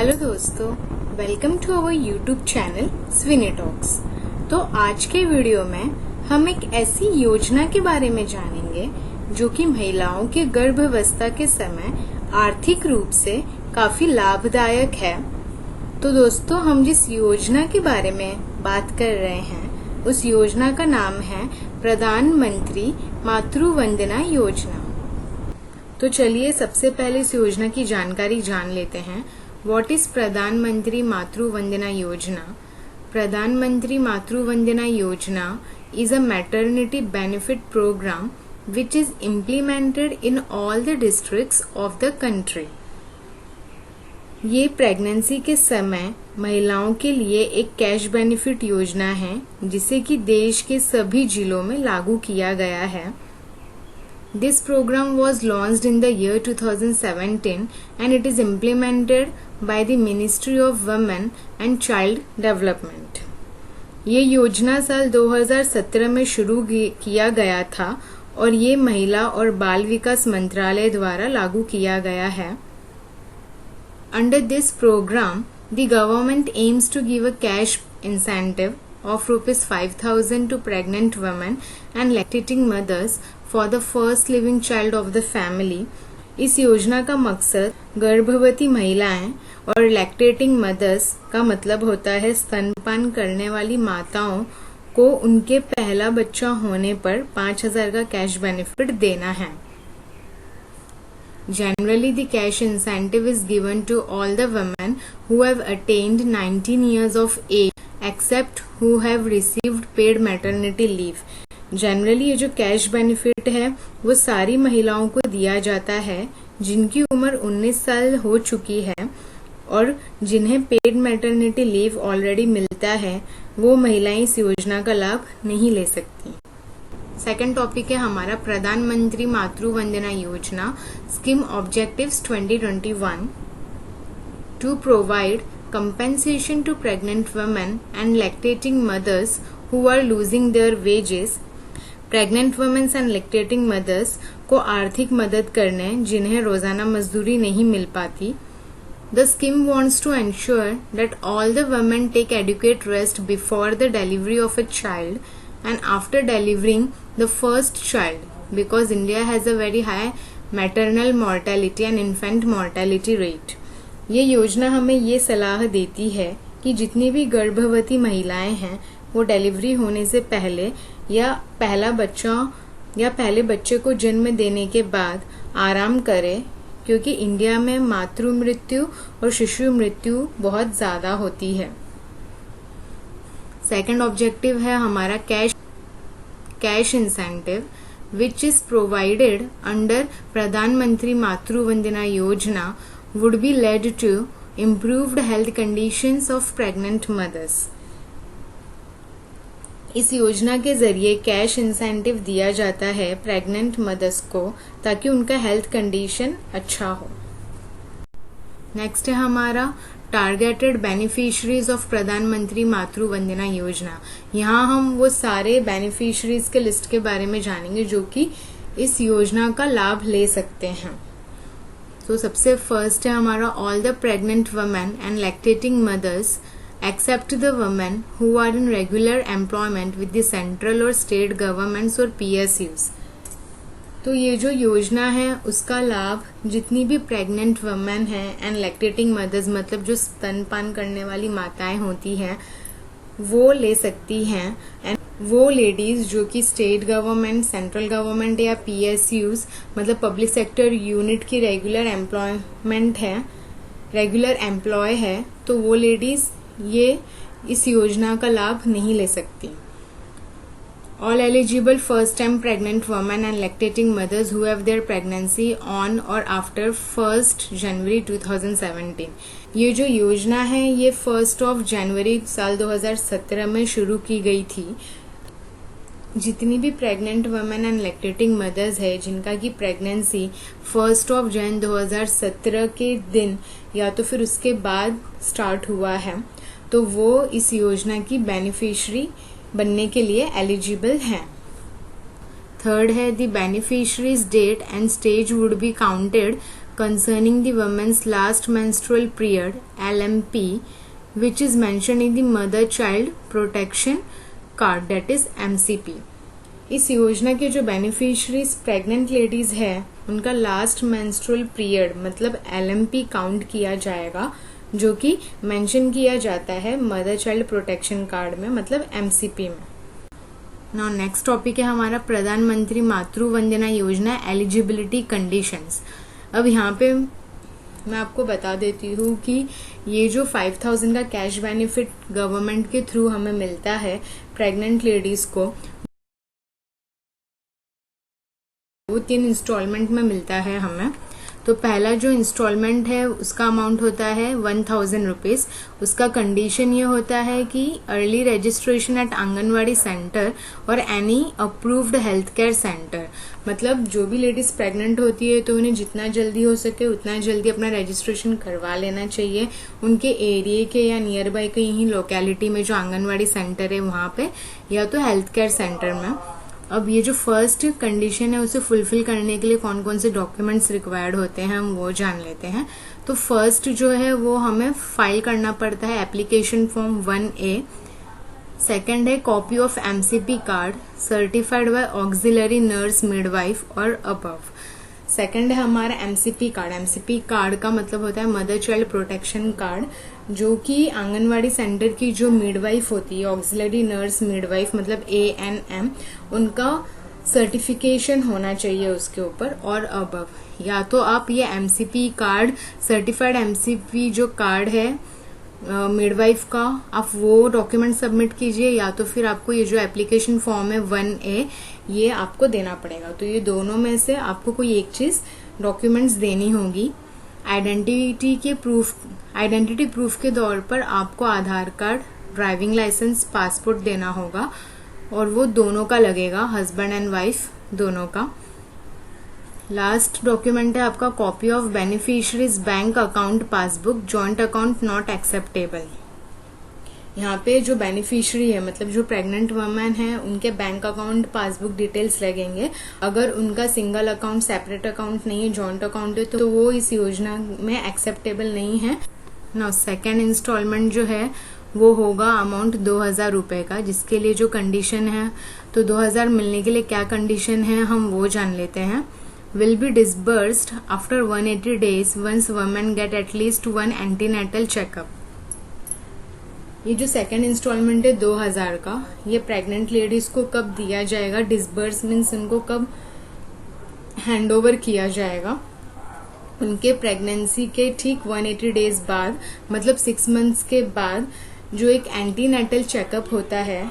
Hello दोस्तों, welcome to our YouTube channel Swini talks. तो आज के वीडियो में हम एक ऐसी योजना के बारे में जानेंगे जो कि महिलाओं के गर्भावस्था के समय आर्थिक रूप से काफी लाभदायक है। तो दोस्तों, हम जिस योजना के बारे में बात कर रहे हैं उस योजना का नाम है प्रधानमंत्री मातृ वंदना योजना। तो चलिए सबसे पहले इस योजना की जानकारी जान लेते हैं। What is प्रधानमंत्री मातृ वंदना योजना? प्रधानमंत्री मातृ वंदना योजना is a maternity benefit program which is implemented in all the districts of the country. ये प्रेगनेंसी के समय महिलाओं के लिए एक कैश बेनिफिट योजना है जिसे कि देश के सभी जिलों में लागू किया गया है। This program was launched in the year 2017 and it is implemented by the Ministry of Women and Child Development. ये योजना साल 2017 में शुरू किया गया था और ये महिला और बाल विकास मंत्रालय द्वारा लागू किया गया है। Under this program, the government aims to give a cash incentive of rupees 5,000 to pregnant women and lactating mothers for the first living child of the family. इस योजना का मकसद गर्भवती महिलाएं और लैक्टेटिंग मदर्स का मतलब होता है स्तनपान करने वाली माताओं को उनके पहला बच्चा होने पर 5,000 का कैश बेनिफिट देना है। Generally, the cash incentive is given to all the women who have attained 19 years of age except who have received paid maternity leave. Generally ये जो कैश बेनिफिट है वो सारी महिलाओं को दिया जाता है जिनकी उम्र 19 साल हो चुकी है और जिन्हें पेड मैटरनिटी लीव ऑलरेडी मिलता है, वो महिलाएं इस योजना का लाभ नहीं ले सकती। सेकेंड टॉपिक है हमारा प्रधानमंत्री Matru Vandana Yojana scheme objectives 2021 to provide compensation to pregnant women and lactating mothers who are losing their wages. Pregnant women's and lactating mother's को आर्थिक मदद करने जिन्हें रोजाना मजदूरी नहीं मिल पाती। The scheme wants to ensure that all the women take adequate rest before the delivery of a child and after delivering the first child, because India has a very high maternal mortality and infant mortality rate. ये योजना हमें ये सलाह देती है कि जितनी भी गर्भवती महिलाएं हैं वो डिलीवरी होने से पहले या पहले बच्चे को जन्म देने के बाद आराम करें, क्योंकि इंडिया में मातृ मृत्यु और शिशु मृत्यु बहुत ज्यादा होती है। सेकंड ऑब्जेक्टिव है हमारा cash incentive which is provided under प्रधानमंत्री मातृ वंदना योजना would be led to improved health conditions of pregnant mothers. इस योजना के जरिए कैश इंसेंटिव दिया जाता है प्रेग्नेंट मदर्स को ताकि उनका हेल्थ कंडीशन अच्छा हो। नेक्स्ट है हमारा टारगेटेड बेनिफिशरीज ऑफ प्रधानमंत्री मातृ वंदना योजना। यहाँ हम वो सारे बेनिफिशरीज के लिस्ट के बारे में जानेंगे जो कि इस योजना का लाभ ले सकते हैं। तो सबसे फर्स्ट है हमारा all the pregnant women and lactating mothers except the women who are in regular employment with the central और स्टेट गवर्नमेंट्स और PSUs। तो ये जो योजना है उसका लाभ जितनी भी प्रेग्नेंट वुमेन है एंड लैक्टेटिंग मदर्स मतलब जो स्तनपान करने वाली माताएं होती हैं वो ले सकती हैं। एंड वो लेडीज जो कि स्टेट गवर्नमेंट, सेंट्रल गवर्नमेंट या PSUs मतलब पब्लिक सेक्टर यूनिट की रेगुलर एम्प्लॉय है, तो वो लेडीज ये इस योजना का लाभ नहीं ले सकती। All eligible first-time pregnant women and lactating mothers who have their pregnancy on or after 1st January 2017। ये जो योजना है ये 1 जनवरी साल 2017 में शुरू की गई थी। जितनी भी pregnant women and lactating mother's है जिनका की प्रेगनेंसी 1 जनवरी 2017 के दिन या तो फिर उसके बाद स्टार्ट हुआ है, तो वो इस योजना की बेनिफिशियरी बनने के लिए एलिजिबल हैं। थर्ड है the beneficiary's date and stage would be counted concerning the woman's last menstrual period LMP which is mentioned in the mother child protection card that is MCP। इस योजना के जो बेनिफिशरीज प्रेग्नेंट लेडीज है उनका last menstrual period मतलब LMP count किया जाएगा जो कि मेंशन किया जाता है मदर चाइल्ड प्रोटेक्शन कार्ड में मतलब MCP में। नाउ नेक्स्ट टॉपिक है हमारा प्रधानमंत्री मातृ वंदना योजना एलिजिबिलिटी कंडीशंस। अब यहाँ पे मैं आपको बता देती हूँ कि ये जो 5000 का कैश बेनिफिट गवर्नमेंट के थ्रू हमें मिलता है प्रेग्नेंट लेडीज को, वो 3 इंस्टॉलमेंट में मिलता है हमें। तो पहला जो इंस्टॉलमेंट है उसका अमाउंट होता है 1000 रुपीज। उसका कंडीशन ये होता है कि early registration at anganwadi centre और any approved health care centre. मतलब जो भी लेडीज प्रेग्नेंट होती है तो उन्हें जितना जल्दी हो सके उतना जल्दी अपना रजिस्ट्रेशन करवा लेना चाहिए उनके एरिया के या नियर बाय कहीं लोकेलिटी में जो आंगनवाड़ी सेंटर है वहां पे या तो हेल्थ केयर सेंटर में। अब ये जो फर्स्ट कंडीशन है उसे फुलफिल करने के लिए कौन कौन से डॉक्यूमेंट्स रिक्वायर्ड होते हैं हम वो जान लेते हैं। तो फर्स्ट जो है वो हमें फाइल करना पड़ता है एप्लीकेशन फॉर्म 1A। सेकंड है copy of MCP card certified by auxiliary nurse midwife और अबव। सेकंड है हमारा MCP कार्ड। MCP कार्ड का मतलब होता है मदर चाइल्ड प्रोटेक्शन कार्ड जो कि आंगनवाड़ी सेंटर की जो मिडवाइफ होती है ऑक्सिलरी नर्स मिडवाइफ मतलब ANM उनका सर्टिफिकेशन होना चाहिए उसके ऊपर और अबव। या तो आप ये MCP कार्ड सर्टिफाइड MCP जो कार्ड है मिडवाइफ का आप वो डॉक्यूमेंट सबमिट कीजिए या तो फिर आपको ये जो एप्लीकेशन फॉर्म है 1A ये आपको देना पड़ेगा। तो ये दोनों में से आपको कोई एक चीज डॉक्यूमेंट्स देनी होगी। आइडेंटिटी प्रूफ के तौर पर आपको आधार कार्ड ड्राइविंग लाइसेंस पासपोर्ट देना होगा और वो दोनों का लगेगा हस्बैंड एंड वाइफ दोनों का। लास्ट डॉक्यूमेंट है आपका copy of beneficiaries bank account passbook joint account not acceptable. यहाँ पे जो बेनिफिशियरी है मतलब जो प्रेग्नेंट वुमेन है उनके बैंक अकाउंट पासबुक डिटेल्स लगेंगे। अगर उनका सिंगल अकाउंट सेपरेट अकाउंट नहीं है जॉइंट अकाउंट है तो वो इस योजना में एक्सेप्टेबल नहीं है। नाउ सेकेंड इंस्टॉलमेंट जो है वो होगा अमाउंट 2000 रुपए का जिसके लिए जो कंडीशन है तो 2000 मिलने के लिए क्या कंडीशन है हम वो जान लेते हैं। will be disbursed after 180 days once women get at least one antenatal checkup। ये जो सेकेंड इंस्टॉलमेंट है 2000 का ये प्रेग्नेंट लेडीज को कब दिया जाएगा, डिसबर्स मीन्स उनको कब हैंड ओवर किया जाएगा, उनके प्रेगनेंसी के ठीक 180 डेज बाद मतलब 6 मंथ्स के बाद जो एक एंटीनेटल चेकअप होता है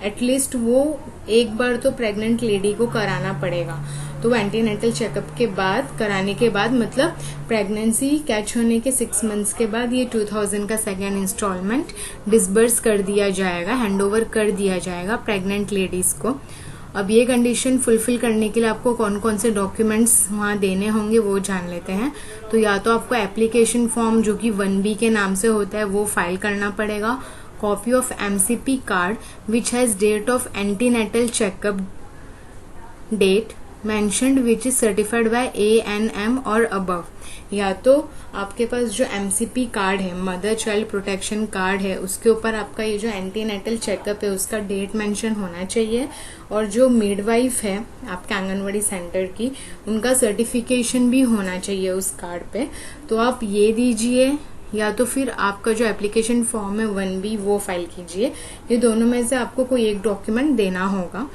एटलीस्ट वो एक बार तो प्रेग्नेंट लेडी को कराना पड़ेगा। तो एंटीनेटल चेकअप के बाद कराने के बाद मतलब प्रेगनेंसी कैच होने के 6 मंथ्स के बाद ये 2000 का सेकेंड इंस्टॉलमेंट डिसबर्स कर दिया जाएगा, हैंडओवर कर दिया जाएगा प्रेग्नेंट लेडीज को। अब ये कंडीशन फुलफिल करने के लिए आपको कौन कौन से डॉक्यूमेंट्स वहां देने होंगे वो जान लेते हैं। तो या तो आपको एप्लीकेशन फॉर्म जो कि 1B के नाम से होता है वो फाइल करना पड़ेगा, copy of MCP card which has date of antenatal checkup date mentioned which is certified by ANM और above। या तो आपके पास जो MCP कार्ड है मदर चाइल्ड प्रोटेक्शन कार्ड है उसके ऊपर आपका ये जो एंटीनेटल चेकअप है उसका डेट मेंशन होना चाहिए और जो मिडवाइफ है आपके आंगनवाड़ी सेंटर की उनका सर्टिफिकेशन भी होना चाहिए उस कार्ड पे। तो आप ये दीजिए या तो फिर आपका जो एप्लीकेशन फॉर्म है 1B वो फाइल कीजिए। ये दोनों में से आपको कोई एक डॉक्यूमेंट देना होगा।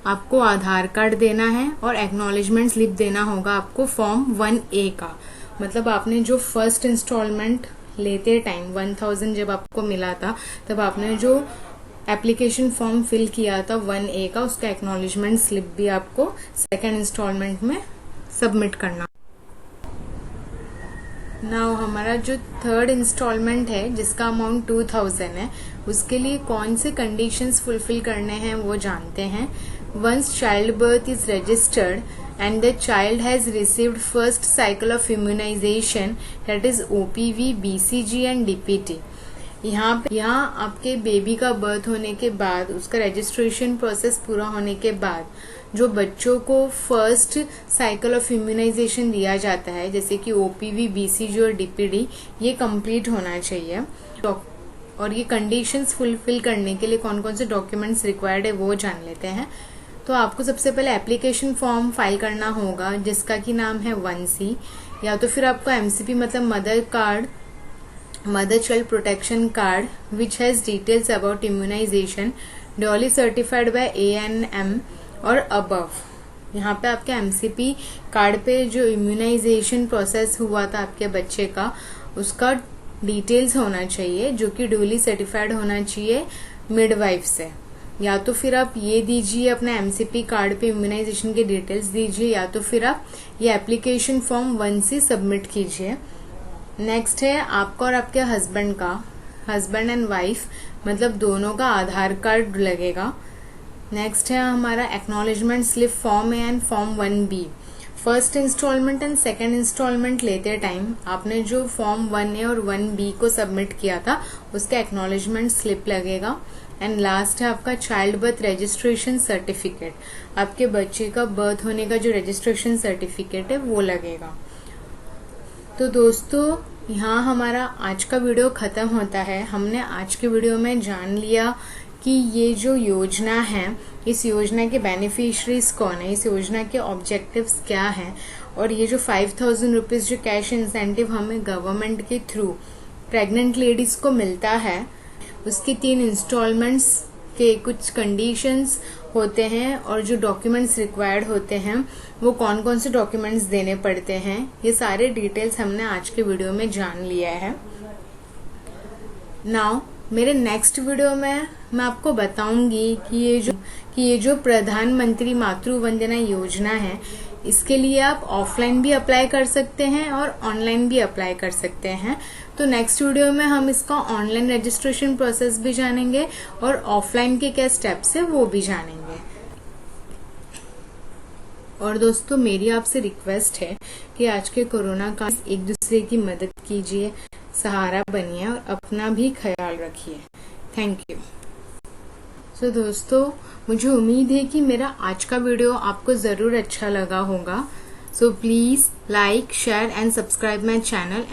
आपको आधार कार्ड देना है और एक्नॉलेजमेंट स्लिप देना होगा आपको फॉर्म 1A का। मतलब आपने जो फर्स्ट इंस्टॉलमेंट लेते टाइम 1000 जब आपको मिला था तब आपने जो एप्लीकेशन फॉर्म फिल किया था 1A का उसका एक्नॉलेजमेंट स्लिप भी आपको सेकेंड इंस्टॉलमेंट में सबमिट करना। नाउ हमारा जो थर्ड इंस्टॉलमेंट है जिसका अमाउंट 2000 है उसके लिए कौन से कंडीशंस फुलफिल करने हैं वो जानते हैं। Once childbirth is registered and the child has received first cycle of immunization that is OPV, BCG and DPT यहाँ आपके बेबी का बर्थ होने के बाद उसका रजिस्ट्रेशन प्रोसेस पूरा होने के बाद जो बच्चों को फर्स्ट साइकिल ऑफ इम्यूनाइजेशन दिया जाता है, जैसे कि ओपीवी, बीसीजी और डीपीडी, ये कंप्लीट होना चाहिए। और ये कंडीशंस फुलफिल करने के लिए कौन कौन से डॉक्यूमेंट्स रिक्वायर्ड है वो जान लेते हैं। तो आपको सबसे पहले एप्लीकेशन फॉर्म फाइल करना होगा जिसका कि नाम है 1C, या तो फिर आपको एमसीपी मतलब mother child protection card which has details about immunization duly certified by ANM और अबव। यहाँ पे आपके एमसीपी कार्ड पे जो इम्यूनाइजेशन प्रोसेस हुआ था आपके बच्चे का, उसका डिटेल्स होना चाहिए जो कि ड्यूली सर्टिफाइड होना चाहिए मिडवाइफ से। या तो फिर आप ये दीजिए अपना एमसीपी कार्ड पे इम्यूनाइजेशन के डिटेल्स दीजिए, या तो फिर आप ये एप्लीकेशन फॉर्म 1C सबमिट कीजिए। नेक्स्ट है आपका और आपके हस्बैंड एंड वाइफ मतलब दोनों का आधार कार्ड लगेगा। नेक्स्ट है हमारा acknowledgement slip form A and form 1B। First instalment and second instalment लेते टाइम आपने जो फॉर्म 1A और 1B को सबमिट किया था उसका एक्नॉलेजमेंट स्लिप लगेगा। एंड लास्ट है आपका चाइल्ड बर्थ रजिस्ट्रेशन सर्टिफिकेट, आपके बच्चे का बर्थ होने का जो रजिस्ट्रेशन सर्टिफिकेट है वो लगेगा। तो दोस्तों यहाँ हमारा आज का वीडियो खत्म होता है। हमने आज के वीडियो में जान लिया कि ये जो योजना है, इस योजना के बेनिफिशरीज कौन है, इस योजना के ऑब्जेक्टिव्स क्या हैं, और ये जो 5000 रुपीज जो कैश इंसेंटिव हमें गवर्नमेंट के थ्रू प्रेग्नेंट लेडीज को मिलता है, उसकी 3 इंस्टॉलमेंट्स के कुछ कंडीशंस होते हैं और जो डॉक्यूमेंट्स रिक्वायर्ड होते हैं वो कौन कौन से डॉक्यूमेंट्स देने पड़ते हैं, ये सारे डिटेल्स हमने आज के वीडियो में जान लिया है। नाउ मेरे नेक्स्ट वीडियो में मैं आपको बताऊंगी कि ये जो प्रधानमंत्री मातृ वंदना योजना है, इसके लिए आप ऑफलाइन भी अप्लाई कर सकते हैं और ऑनलाइन भी अप्लाई कर सकते हैं। तो नेक्स्ट वीडियो में हम इसका ऑनलाइन रजिस्ट्रेशन प्रोसेस भी जानेंगे और ऑफलाइन के क्या स्टेप्स है वो भी जानेंगे। और दोस्तों मेरी आपसे रिक्वेस्ट है कि आज के कोरोना काल में एक दूसरे की मदद कीजिए, सहारा बनिए और अपना भी ख्याल रखिए। Thank you. तो दोस्तों मुझे उम्मीद है कि मेरा आज का वीडियो आपको जरूर अच्छा लगा होगा। So please like, share and subscribe my channel and